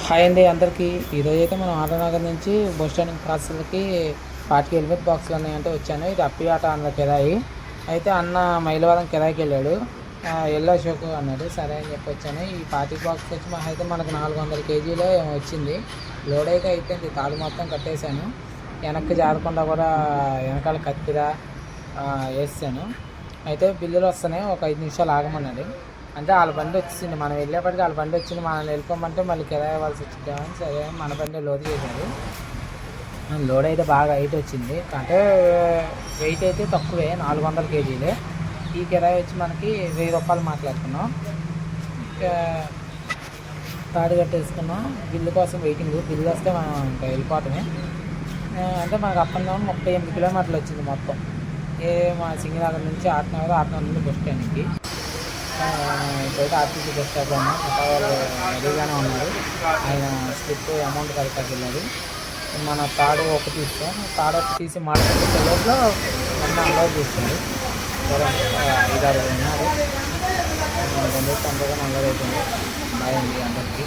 Hi అండి అందరికీ. ఈరోజు అయితే మనం ఆటోనగర్ నుంచి బస్ స్టాండ్ క్రాస్కి వాటికి హెల్మెట్ బాక్సులు ఉన్నాయంటే వచ్చాను. ఇది అప్పి ఆట అన్న కిరాయి అయితే అన్న మైలవరం కిరాయికి వెళ్ళాడు. ఎల్లో షోకు అన్నాడు, సరే అని చెప్పి వచ్చాను. ఈ పార్టీ బాక్స్ వచ్చి అయితే మనకు 400 కేజీలో వచ్చింది. లోడ్ అయితే అయిపోయింది, తాడు మొత్తం కట్టేశాను. వెనక్కి జారకుండా కూడా వెనకాల కత్తిరా వేసాను. అయితే బిల్లులు వస్తున్నాయి, ఒక 5 నిమిషాలు ఆగమన్నాడు. అంటే వాళ్ళ బండి వచ్చింది, మనం వెళ్ళేప్పటికీ వాళ్ళ బండి వచ్చింది. మనం వెళ్ళిపోమంటే మళ్ళీ కిరాయి ఇవ్వాల్సి వచ్చిద్దామని సరే మన బండి లోడ్ చేశారు. లోడ్ అయితే బాగా హైట్ వచ్చింది, అంటే వెయిట్ అయితే తక్కువే, 400 కేజీలే. ఈ కిరాయి వచ్చి మనకి 1000 రూపాయలు మాట్లాడుకున్నాం. తాడు కట్టేసుకున్నాం. బిల్లు కోసం వెయిటింగ్, బిల్లు వస్తే మనం ఇంకా వెళ్ళిపోవటమే. అంటే మనకు అప్ అండ్ డౌన్ 38 కిలోమీటర్లు వచ్చింది మొత్తం. మా సింగనగర్ నుంచి ఆటనగర్ నుండి బస్ స్టాండ్కి. ఇప్పుడైతే ఆర్టీసీ బస్ స్టాప్లో ఉన్నాం. వాళ్ళు రెడీగానే ఉన్నారు. ఆయన స్లిప్ అమౌంట్ కరెక్ట్గా వెళ్ళారు. మన తాడు ఒకటి తీస్తాం, తాడు ఒకటి తీసి మార్కెట్ లోపల అన్న అన్లోడ్ చేస్తుంది. 5-6 ఉన్నారు. 2 తొందరగా అన్లోడ్ అవుతుంది. బాయ్ అండి అందరికీ.